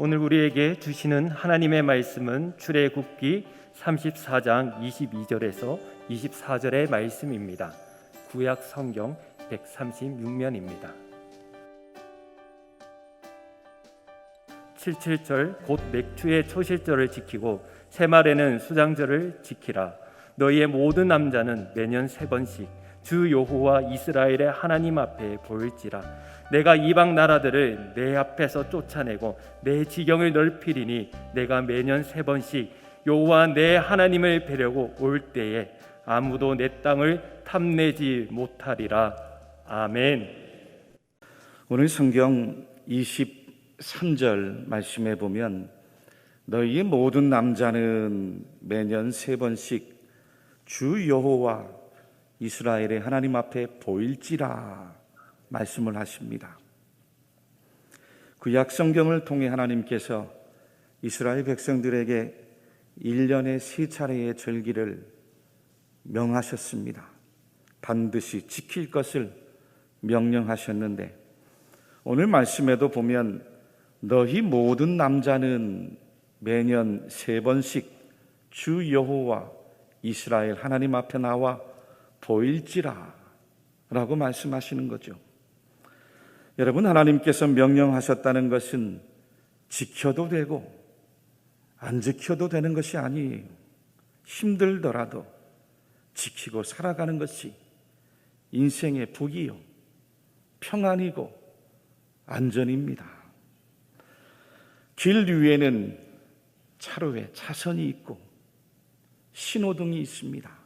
오늘 우리에게 주시는 하나님의 말씀은 출애굽기 34장 22절에서 24절의 말씀입니다. 구약 성경 136면입니다. 77절 곧 맥추의 초실절을 지키고 새말에는 수장절을 지키라. 너희의 모든 남자는 매년 3번씩 주 여호와 이스라엘의 하나님 앞에 보일지라. 내가 이방 나라들을 내 앞에서 쫓아내고 내 지경을 넓히리니 내가 매년 3번씩 여호와 내 하나님을 뵈려고 올 때에 아무도 내 땅을 탐내지 못하리라. 아멘. 오늘 성경 23절 말씀에 보면 너희의 모든 남자는 매년 3번씩 주 여호와 이스라엘의 하나님 앞에 보일지라 말씀을 하십니다. 구약 성경을 통해 하나님께서 이스라엘 백성들에게 1년에 3차례의 절기를 명하셨습니다. 반드시 지킬 것을 명령하셨는데 오늘 말씀에도 보면 너희 모든 남자는 매년 3번씩 주 여호와 이스라엘 하나님 앞에 나와 보일지라 라고 말씀하시는 거죠. 여러분, 하나님께서 명령하셨다는 것은 지켜도 되고 안 지켜도 되는 것이 아니에요. 힘들더라도 지키고 살아가는 것이 인생의 복이요, 평안이고 안전입니다. 길 위에는 차로에 차선이 있고 신호등이 있습니다.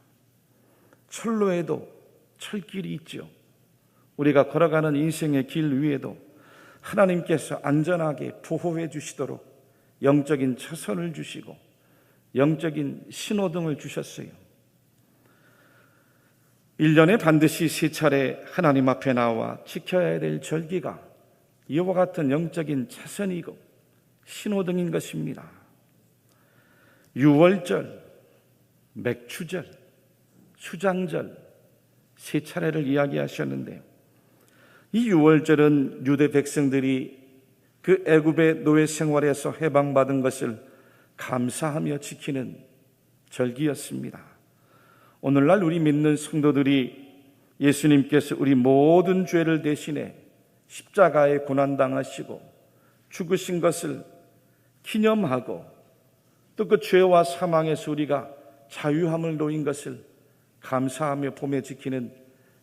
철로에도 철길이 있죠. 우리가 걸어가는 인생의 길 위에도 하나님께서 안전하게 보호해 주시도록 영적인 차선을 주시고 영적인 신호등을 주셨어요. 1년에 반드시 3차례 하나님 앞에 나와 지켜야 될 절기가 이와 같은 영적인 차선이고 신호등인 것입니다. 유월절, 맥추절, 수장절 3차례를 이야기하셨는데요. 이 유월절은 유대 백성들이 그 애굽의 노예 생활에서 해방받은 것을 감사하며 지키는 절기였습니다. 오늘날 우리 믿는 성도들이 예수님께서 우리 모든 죄를 대신해 십자가에 고난당하시고 죽으신 것을 기념하고 또 그 죄와 사망에서 우리가 자유함을 놓인 것을 감사하며 봄에 지키는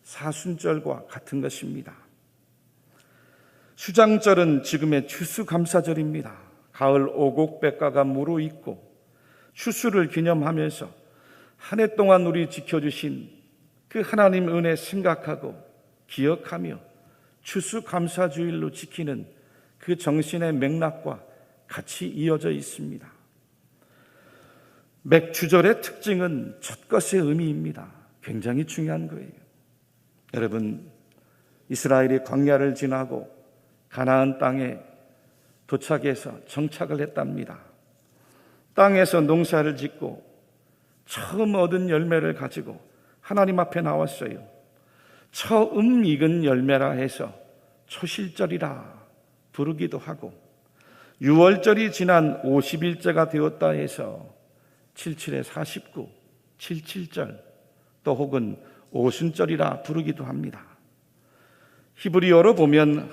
사순절과 같은 것입니다. 수장절은 지금의 추수감사절입니다. 가을 오곡백과가 무르익고 추수를 기념하면서 한 해 동안 우리 지켜주신 그 하나님 은혜 생각하고 기억하며 추수감사주일로 지키는 그 정신의 맥락과 같이 이어져 있습니다. 맥추절의 특징은 젖것의 의미입니다. 굉장히 중요한 거예요. 여러분, 이스라엘이 광야를 지나고 가나안 땅에 도착해서 정착을 했답니다. 땅에서 농사를 짓고 처음 얻은 열매를 가지고 하나님 앞에 나왔어요. 처음 익은 열매라 해서 초실절이라 부르기도 하고 6월절이 지난 50일째가 되었다 해서 77에 49, 77절 또 혹은 오순절이라 부르기도 합니다. 히브리어로 보면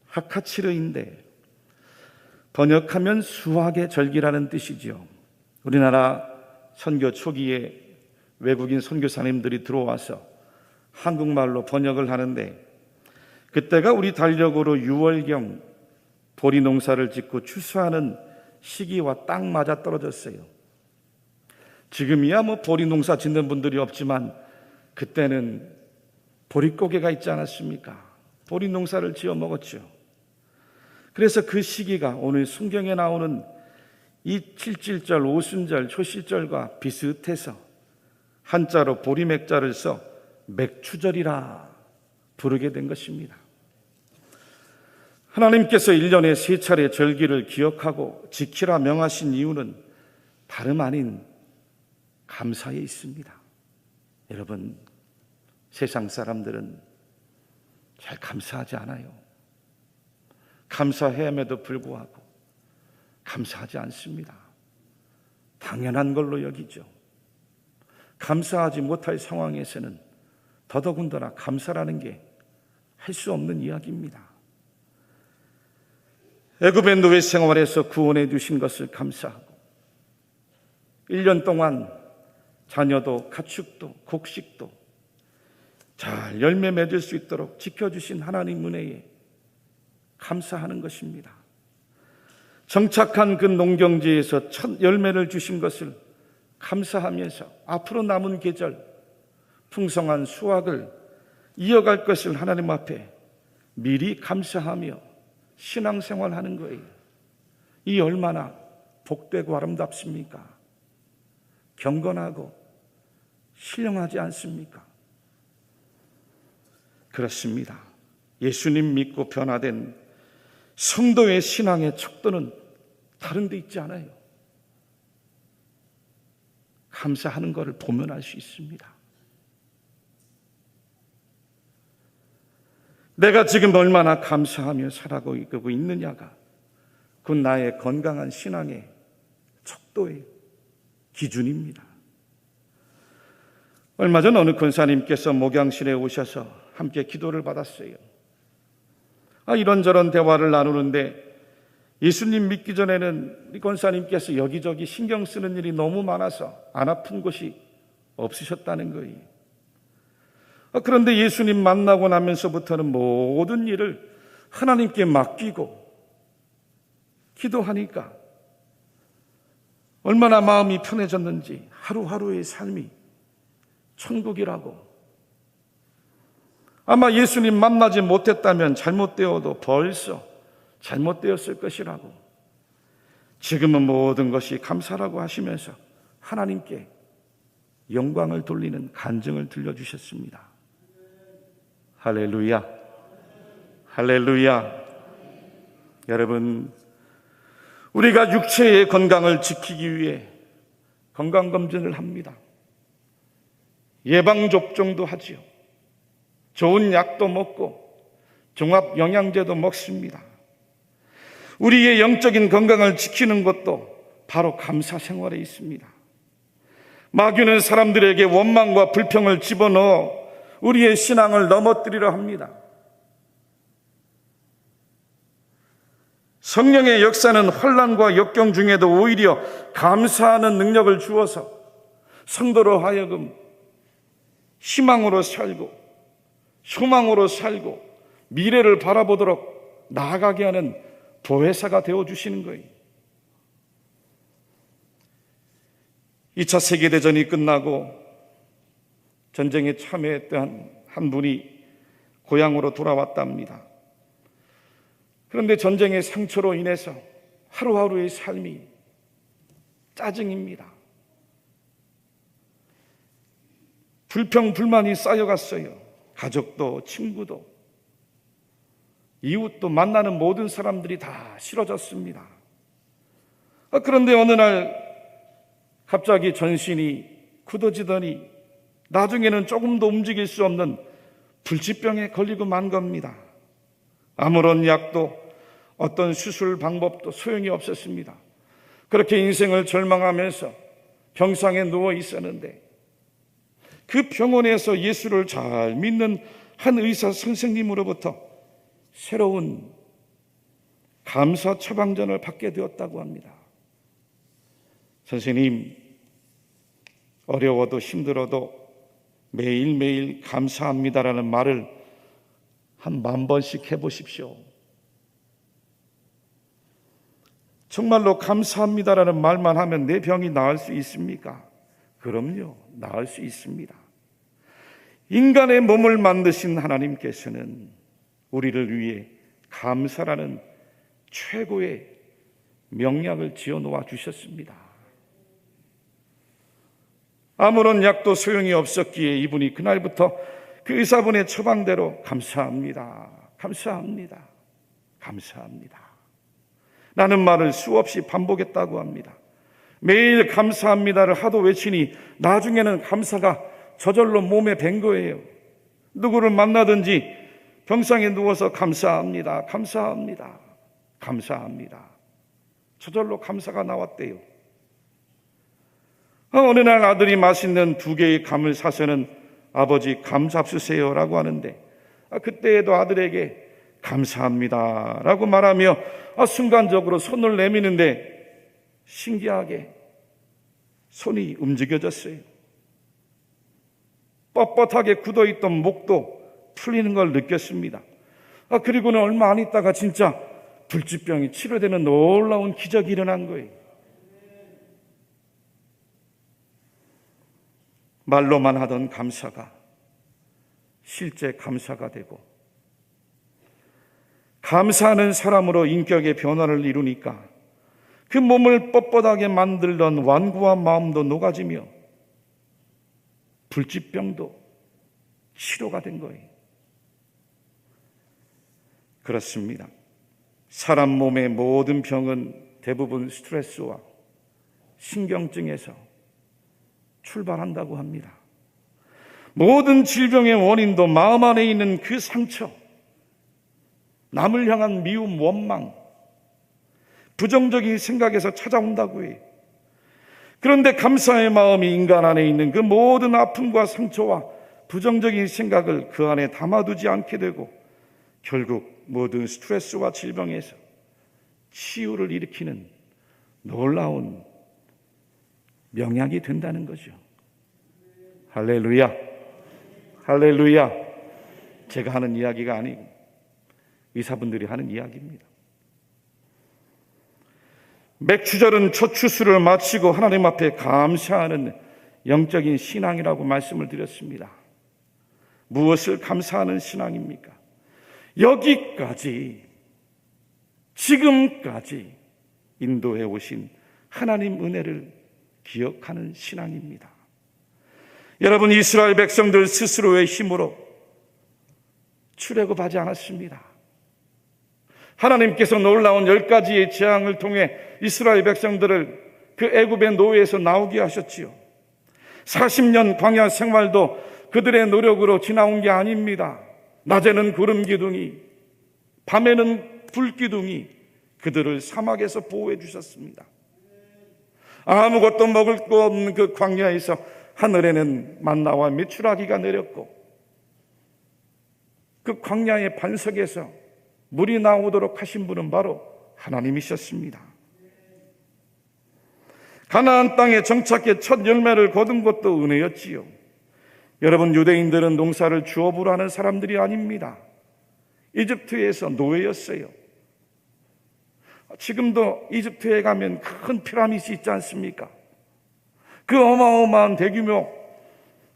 하카치르인데 번역하면 수확의 절기라는 뜻이죠. 우리나라 선교 초기에 외국인 선교사님들이 들어와서 한국말로 번역을 하는데 그때가 우리 달력으로 6월경 보리 농사를 짓고 추수하는 시기와 딱 맞아 떨어졌어요. 지금이야 보리 농사 짓는 분들이 없지만 그때는 보릿고개가 있지 않았습니까? 보리 농사를 지어 먹었죠. 그래서 그 시기가 오늘 성경에 나오는 이 77절, 오순절, 초실절과 비슷해서 한자로 보리맥자를 써 맥추절이라 부르게 된 것입니다. 하나님께서 1년에 3차례 절기를 기억하고 지키라 명하신 이유는 다름 아닌 감사에 있습니다. 여러분, 세상 사람들은 잘 감사하지 않아요. 감사함에도 불구하고 감사하지 않습니다. 당연한 걸로 여기죠. 감사하지 못할 상황에서는 더더군다나 감사라는 게 할 수 없는 이야기입니다. 애굽의 노예 생활에서 구원해 주신 것을 감사하고 1년 동안 자녀도 가축도 곡식도 잘 열매 맺을 수 있도록 지켜주신 하나님 은혜에 감사하는 것입니다. 정착한 그 농경지에서 첫 열매를 주신 것을 감사하면서 앞으로 남은 계절 풍성한 수확을 이어갈 것을 하나님 앞에 미리 감사하며 신앙생활하는 거예요. 이 얼마나 복되고 아름답습니까? 경건하고 신령하지 않습니까? 그렇습니다. 예수님 믿고 변화된 성도의 신앙의 척도는 다른 데 있지 않아요. 감사하는 것을 보면 알 수 있습니다. 내가 지금 얼마나 감사하며 살아가고 있느냐가 그 나의 건강한 신앙의 척도의 기준입니다. 얼마 전 어느 권사님께서 목양실에 오셔서 함께 기도를 받았어요. 이런저런 대화를 나누는데 예수님 믿기 전에는 이 권사님께서 여기저기 신경 쓰는 일이 너무 많아서 안 아픈 곳이 없으셨다는 거예요. 그런데 예수님 만나고 나면서부터는 모든 일을 하나님께 맡기고 기도하니까 얼마나 마음이 편해졌는지 하루하루의 삶이 천국이라고. 아마 예수님 만나지 못했다면 잘못되어도 벌써 잘못되었을 것이라고. 지금은 모든 것이 감사라고 하시면서 하나님께 영광을 돌리는 간증을 들려주셨습니다. 할렐루야, 할렐루야. 여러분, 우리가 육체의 건강을 지키기 위해 건강검진을 합니다. 예방접종도 하지요. 좋은 약도 먹고 종합영양제도 먹습니다. 우리의 영적인 건강을 지키는 것도 바로 감사 생활에 있습니다. 마귀는 사람들에게 원망과 불평을 집어넣어 우리의 신앙을 넘어뜨리려 합니다. 성령의 역사는 환난과 역경 중에도 오히려 감사하는 능력을 주어서 성도로 하여금 희망으로 살고 소망으로 살고 미래를 바라보도록 나아가게 하는 보혜사가 되어주시는 거예요. 2차 세계대전이 끝나고 전쟁에 참여했던 한 분이 고향으로 돌아왔답니다. 그런데 전쟁의 상처로 인해서 하루하루의 삶이 짜증입니다. 불평, 불만이 쌓여갔어요. 가족도 친구도 이웃도 만나는 모든 사람들이 다 싫어졌습니다. 그런데 어느 날 갑자기 전신이 굳어지더니 나중에는 조금도 움직일 수 없는 불치병에 걸리고 만 겁니다. 아무런 약도 어떤 수술 방법도 소용이 없었습니다. 그렇게 인생을 절망하면서 병상에 누워 있었는데 그 병원에서 예수를 잘 믿는 한 의사 선생님으로부터 새로운 감사 처방전을 받게 되었다고 합니다. 선생님, 어려워도 힘들어도 매일매일 감사합니다라는 말을 한 10,000번씩 해보십시오. 정말로 감사합니다라는 말만 하면 내 병이 나을 수 있습니까? 그럼요, 나을 수 있습니다. 인간의 몸을 만드신 하나님께서는 우리를 위해 감사라는 최고의 명약을 지어 놓아 주셨습니다. 아무런 약도 소용이 없었기에 이분이 그날부터 그 의사분의 처방대로 감사합니다, 감사합니다, 감사합니다 라는 말을 수없이 반복했다고 합니다. 매일 감사합니다를 하도 외치니 나중에는 감사가 저절로 몸에 밴 거예요. 누구를 만나든지 병상에 누워서 감사합니다, 감사합니다, 감사합니다. 저절로 감사가 나왔대요. 어느 날 아들이 맛있는 2개의 감을 사서는 아버지 감 잡수세요라고 하는데 그때에도 아들에게 감사합니다라고 말하며 순간적으로 손을 내미는데 신기하게 손이 움직여졌어요. 뻣뻣하게 굳어있던 목도 풀리는 걸 느꼈습니다. 그리고는 얼마 안 있다가 진짜 불치병이 치료되는 놀라운 기적이 일어난 거예요. 말로만 하던 감사가 실제 감사가 되고, 감사하는 사람으로 인격의 변화를 이루니까 그 몸을 뻣뻣하게 만들던 완고한 마음도 녹아지며 불치병도 치료가 된 거예요. 그렇습니다. 사람 몸의 모든 병은 대부분 스트레스와 신경증에서 출발한다고 합니다. 모든 질병의 원인도 마음 안에 있는 그 상처, 남을 향한 미움, 원망, 부정적인 생각에서 찾아온다고 해요. 그런데 감사의 마음이 인간 안에 있는 그 모든 아픔과 상처와 부정적인 생각을 그 안에 담아두지 않게 되고 결국 모든 스트레스와 질병에서 치유를 일으키는 놀라운 명약이 된다는 거죠. 할렐루야, 할렐루야. 제가 하는 이야기가 아니고 의사분들이 하는 이야기입니다. 맥주절은 첫 추수를 마치고 하나님 앞에 감사하는 영적인 신앙이라고 말씀을 드렸습니다. 무엇을 감사하는 신앙입니까? 여기까지, 지금까지 인도해 오신 하나님 은혜를 기억하는 신앙입니다. 여러분, 이스라엘 백성들 스스로의 힘으로 출애굽하지 않았습니다. 하나님께서 놀라운 10가지의 재앙을 통해 이스라엘 백성들을 그 애굽의 노예에서 나오게 하셨지요. 40년 광야 생활도 그들의 노력으로 지나온 게 아닙니다. 낮에는 구름 기둥이, 밤에는 불 기둥이 그들을 사막에서 보호해 주셨습니다. 아무것도 먹을 거 없는 그 광야에서 하늘에는 만나와 메추라기가 내렸고 그 광야의 반석에서 물이 나오도록 하신 분은 바로 하나님이셨습니다. 가나안 땅에 정착해 첫 열매를 거둔 것도 은혜였지요. 여러분, 유대인들은 농사를 주업으로 하는 사람들이 아닙니다. 이집트에서 노예였어요. 지금도 이집트에 가면 큰 피라미드 있지 않습니까? 그 어마어마한 대규모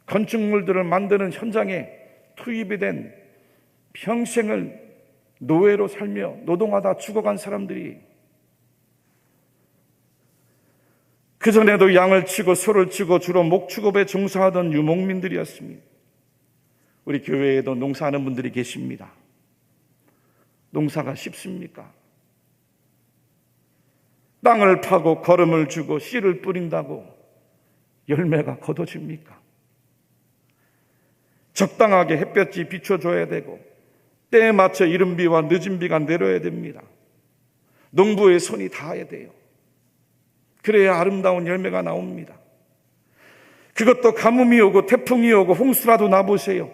건축물들을 만드는 현장에 투입이 된 평생을 노예로 살며 노동하다 죽어간 사람들이, 그전에도 양을 치고 소를 치고 주로 목축업에 종사하던 유목민들이었습니다. 우리 교회에도 농사하는 분들이 계십니다. 농사가 쉽습니까? 땅을 파고 거름을 주고 씨를 뿌린다고 열매가 거둬집니까? 적당하게 햇볕이 비춰줘야 되고 때에 맞춰 이른 비와 늦은 비가 내려야 됩니다. 농부의 손이 닿아야 돼요. 그래야 아름다운 열매가 나옵니다. 그것도 가뭄이 오고 태풍이 오고 홍수라도 나보세요.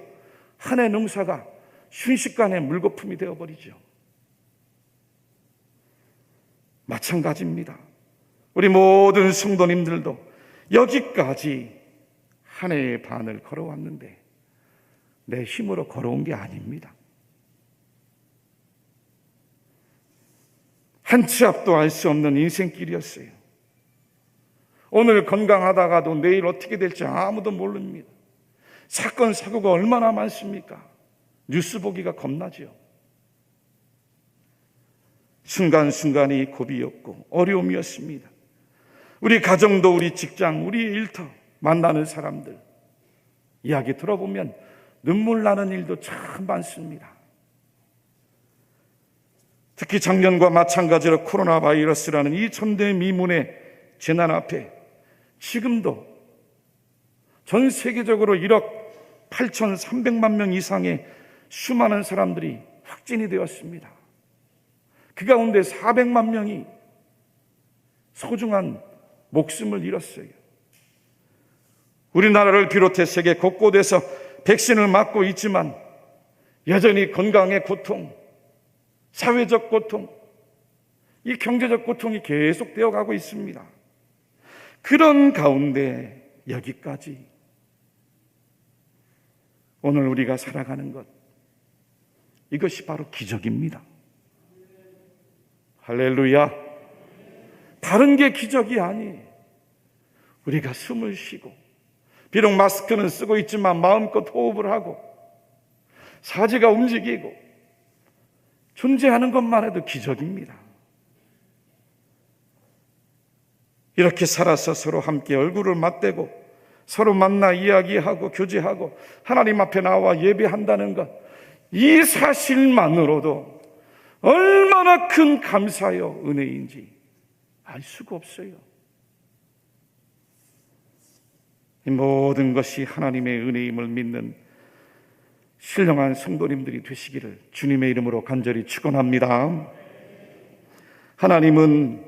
한 해 농사가 순식간에 물거품이 되어버리죠. 마찬가지입니다. 우리 모든 성도님들도 여기까지 한 해의 반을 걸어왔는데 내 힘으로 걸어온 게 아닙니다. 한 치 앞도 알 수 없는 인생길이었어요. 오늘 건강하다가도 내일 어떻게 될지 아무도 모릅니다. 사건 사고가 얼마나 많습니까? 뉴스 보기가 겁나죠. 순간순간이 고비였고 어려움이었습니다. 우리 가정도, 우리 직장, 우리 일터, 만나는 사람들 이야기 들어보면 눈물 나는 일도 참 많습니다. 특히 작년과 마찬가지로 코로나 바이러스라는 이 전대미문의 재난 앞에 지금도 전 세계적으로 1억 8,300만 명 이상의 수많은 사람들이 확진이 되었습니다. 그 가운데 400만 명이 소중한 목숨을 잃었어요. 우리나라를 비롯해 세계 곳곳에서 백신을 맞고 있지만 여전히 건강의 고통, 사회적 고통, 이 경제적 고통이 계속되어 가고 있습니다. 그런 가운데 여기까지 오늘 우리가 살아가는 것, 이것이 바로 기적입니다. 할렐루야. 다른 게 기적이 아니에요. 우리가 숨을 쉬고, 비록 마스크는 쓰고 있지만 마음껏 호흡을 하고 사지가 움직이고 존재하는 것만 해도 기적입니다. 이렇게 살아서 서로 함께 얼굴을 맞대고 서로 만나 이야기하고 교제하고 하나님 앞에 나와 예배한다는 것, 이 사실만으로도 얼마나 큰 감사요 은혜인지 알 수가 없어요. 이 모든 것이 하나님의 은혜임을 믿는 신령한 성도님들이 되시기를 주님의 이름으로 간절히 축원합니다. 하나님은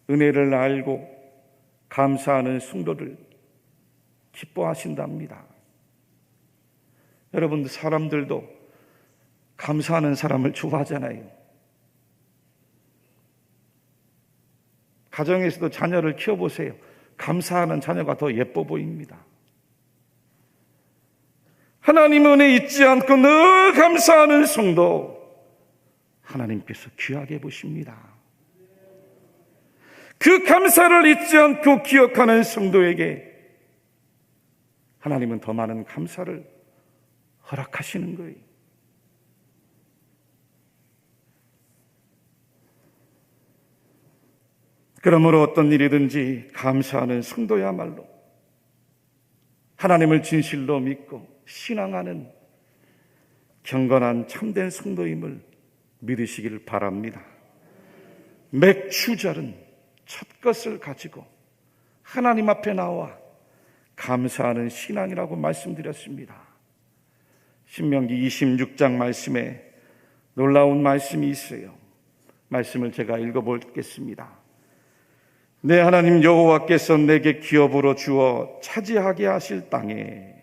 은혜를 알고 감사하는 성도를 기뻐하신답니다. 여러분들, 사람들도 감사하는 사람을 좋아하잖아요. 가정에서도 자녀를 키워보세요. 감사하는 자녀가 더 예뻐 보입니다. 하나님 은혜 잊지 않고 늘 감사하는 성도, 하나님께서 귀하게 보십니다. 그 감사를 잊지 않고 기억하는 성도에게 하나님은 더 많은 감사를 허락하시는 거예요. 그러므로 어떤 일이든지 감사하는 성도야말로 하나님을 진실로 믿고 신앙하는 경건한 참된 성도임을 믿으시기를 바랍니다. 맥추절은 첫 것을 가지고 하나님 앞에 나와 감사하는 신앙이라고 말씀드렸습니다. 신명기 26장 말씀에 놀라운 말씀이 있어요. 말씀을 제가 읽어보겠습니다. 내 하나님 여호와께서 내게 기업으로 주어 차지하게 하실 땅에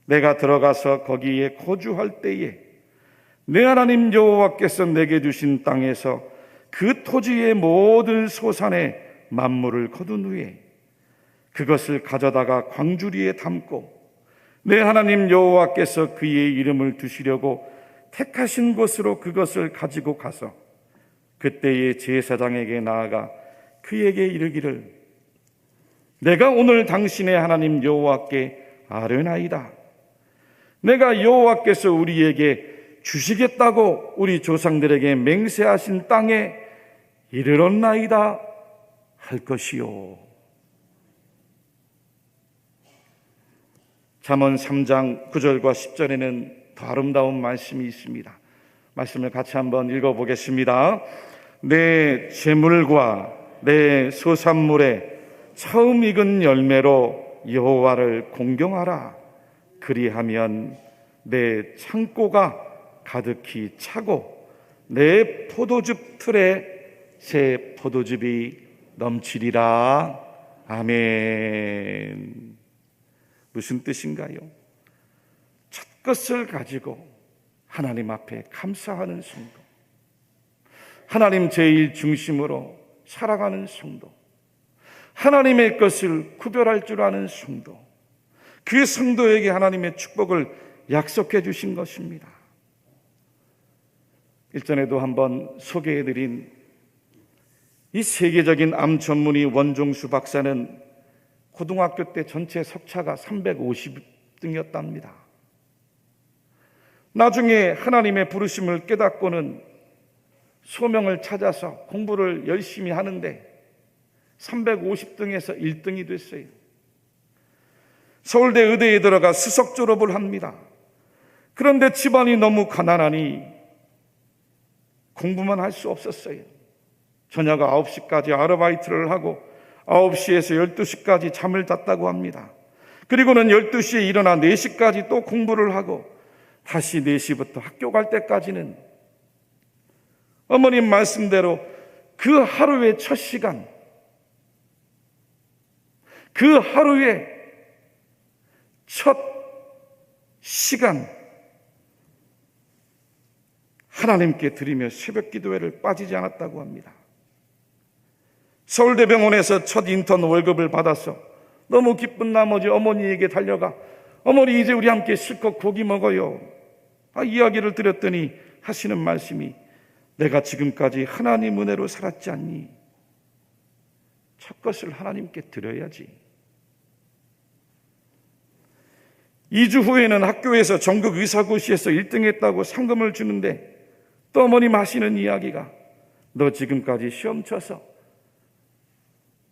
내가 들어가서 거기에 거주할 때에 내 하나님 여호와께서 내게 주신 땅에서 그 토지의 모든 소산의 만물을 거둔 후에 그것을 가져다가 광주리에 담고 내 하나님 여호와께서 그의 이름을 두시려고 택하신 곳으로 그것을 가지고 가서 그때의 제사장에게 나아가 그에게 이르기를 내가 오늘 당신의 하나님 여호와께 아뢰나이다. 내가 여호와께서 우리에게 주시겠다고 우리 조상들에게 맹세하신 땅에 이르렀나이다 할 것이요. 잠언 3장 9절과 10절에는 더 아름다운 말씀이 있습니다. 말씀을 같이 한번 읽어보겠습니다. 내 재물과 내 소산물에 처음 익은 열매로 여호와를 공경하라. 그리하면 내 창고가 가득히 차고 내 포도즙 틀에 새 포도즙이 넘치리라. 아멘. 무슨 뜻인가요? 첫 것을 가지고 하나님 앞에 감사하는 성도, 하나님 제일 중심으로 살아가는 성도, 하나님의 것을 구별할 줄 아는 성도, 그 성도에게 하나님의 축복을 약속해 주신 것입니다. 일전에도 한번 소개해드린 이 세계적인 암 전문의 원종수 박사는 고등학교 때 전체 석차가 350등이었답니다. 나중에 하나님의 부르심을 깨닫고는 소명을 찾아서 공부를 열심히 하는데 350등에서 1등이 됐어요. 서울대 의대에 들어가 수석 졸업을 합니다. 그런데 집안이 너무 가난하니 공부만 할 수 없었어요. 저녁 9시까지 아르바이트를 하고 9시에서 12시까지 잠을 잤다고 합니다. 그리고는 12시에 일어나 4시까지 또 공부를 하고 다시 4시부터 학교 갈 때까지는 어머님 말씀대로 그 하루의 첫 시간, 그 하루의 첫 시간 하나님께 드리며 새벽 기도회를 빠지지 않았다고 합니다. 서울대병원에서 첫 인턴 월급을 받아서 너무 기쁜 나머지 어머니에게 달려가 어머니 이제 우리 함께 실컷 고기 먹어요. 이야기를 드렸더니 하시는 말씀이 내가 지금까지 하나님 은혜로 살았지 않니? 첫 것을 하나님께 드려야지. 2주 후에는 학교에서 전국 의사고시에서 1등 했다고 상금을 주는데 또 어머님 하시는 이야기가 너 지금까지 시험 쳐서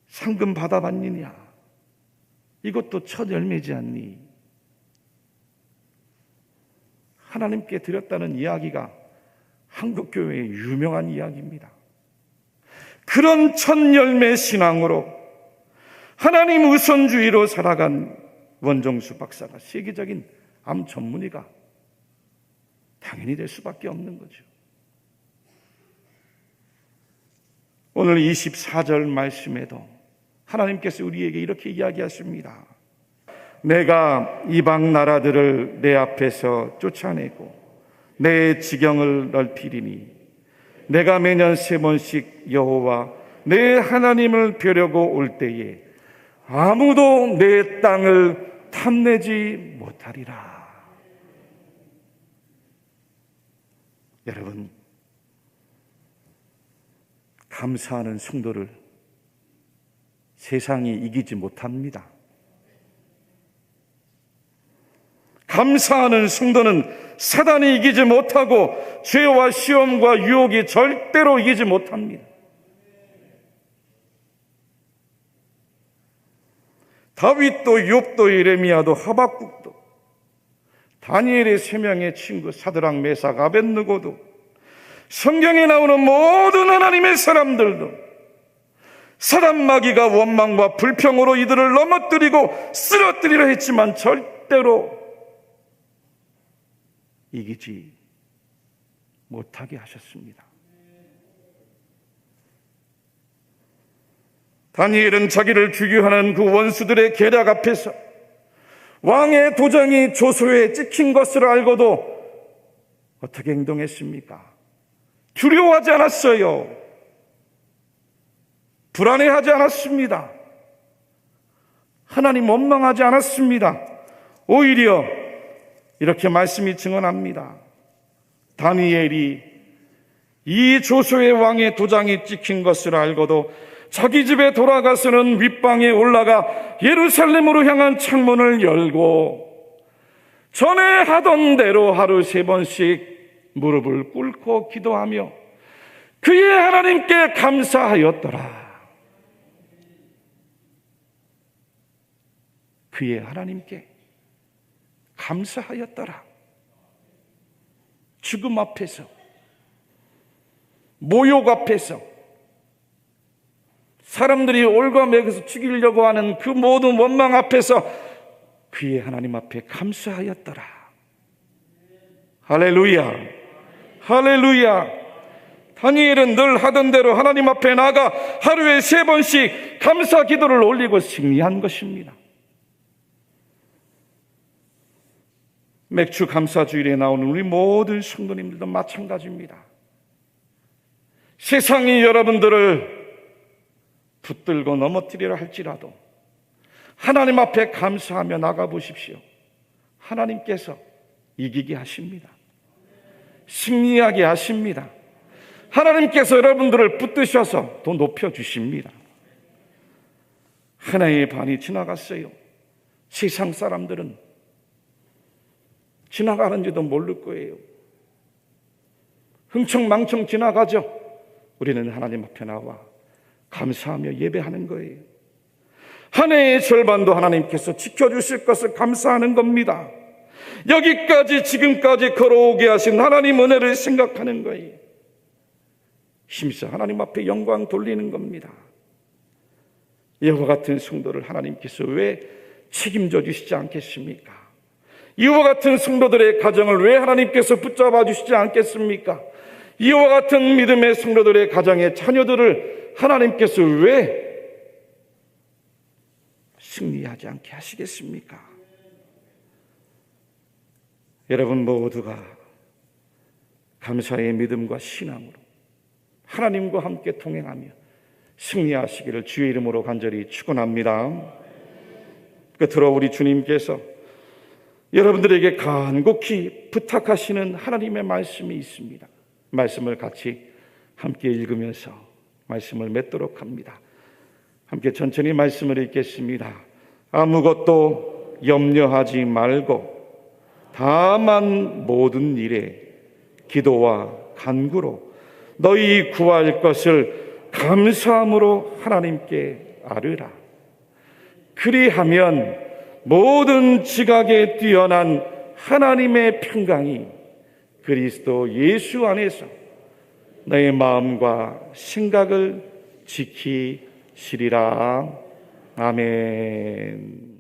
상금 받아봤느냐? 이것도 첫 열매지 않니? 하나님께 드렸다는 이야기가 한국교회의 유명한 이야기입니다. 그런 첫 열매 신앙으로 하나님 우선주의로 살아간 원정수 박사가 세계적인 암 전문의가 당연히 될 수밖에 없는 거죠. 오늘 24절 말씀에도 하나님께서 우리에게 이렇게 이야기하십니다. 내가 이방 나라들을 내 앞에서 쫓아내고 내 지경을 넓히리니 내가 매년 3번씩 여호와 내 하나님을 뵈려고 올 때에 아무도 내 땅을 탐내지 못하리라. 여러분, 감사하는 성도를 세상이 이기지 못합니다. 감사하는 성도는 사단이 이기지 못하고 죄와 시험과 유혹이 절대로 이기지 못합니다. 다윗도 욥도 예레미야도 하박국도 다니엘의 3명의 친구 사드락 메삭 아벳느고도 성경에 나오는 모든 하나님의 사람들도 사단 마귀가 원망과 불평으로 이들을 넘어뜨리고 쓰러뜨리려 했지만 절대로 이기지 못하게 하셨습니다. 다니엘은 자기를 주교하는 그 원수들의 계략 앞에서 왕의 도장이 조소에 찍힌 것을 알고도 어떻게 행동했습니까? 두려워하지 않았어요. 불안해하지 않았습니다. 하나님 원망하지 않았습니다. 오히려 이렇게 말씀이 증언합니다. 다니엘이 이 조소의 왕의 도장이 찍힌 것을 알고도 자기 집에 돌아가서는 윗방에 올라가 예루살렘으로 향한 창문을 열고 전에 하던 대로 하루 3번씩 무릎을 꿇고 기도하며 그의 하나님께 감사하였더라. 그의 하나님께 감사하였더라. 죽음 앞에서, 모욕 앞에서, 사람들이 올가매겨서 죽이려고 하는 그 모든 원망 앞에서 그의 하나님 앞에 감사하였더라. 할렐루야, 할렐루야. 다니엘은 늘 하던 대로 하나님 앞에 나가 하루에 3번씩 감사 기도를 올리고 승리한 것입니다. 맥주 감사주일에 나오는 우리 모든 성도님들도 마찬가지입니다. 세상이 여러분들을 붙들고 넘어뜨리려 할지라도 하나님 앞에 감사하며 나가보십시오. 하나님께서 이기게 하십니다. 승리하게 하십니다. 하나님께서 여러분들을 붙드셔서 더 높여주십니다. 한 해의 반이 지나갔어요. 세상 사람들은 지나가는지도 모를 거예요. 흥청망청 지나가죠. 우리는 하나님 앞에 나와 감사하며 예배하는 거예요. 한 해의 절반도 하나님께서 지켜주실 것을 감사하는 겁니다. 여기까지 지금까지 걸어오게 하신 하나님 은혜를 생각하는 거예요. 힘써 하나님 앞에 영광 돌리는 겁니다. 이와 같은 성도를 하나님께서 왜 책임져 주시지 않겠습니까? 이와 같은 성도들의 가정을 왜 하나님께서 붙잡아 주시지 않겠습니까? 이와 같은 믿음의 성도들의 가정의 자녀들을 하나님께서 왜 승리하지 않게 하시겠습니까? 여러분 모두가 감사의 믿음과 신앙으로 하나님과 함께 동행하며 승리하시기를 주의 이름으로 간절히 축원합니다. 끝으로 우리 주님께서 여러분들에게 간곡히 부탁하시는 하나님의 말씀이 있습니다. 말씀을 같이 함께 읽으면서 말씀을 맺도록 합니다. 함께 천천히 말씀을 읽겠습니다. 아무것도 염려하지 말고 다만 모든 일에 기도와 간구로 너희 구할 것을 감사함으로 하나님께 아뢰라. 그리하면 모든 지각에 뛰어난 하나님의 평강이 그리스도 예수 안에서 너의 마음과 생각을 지키시리라. 아멘.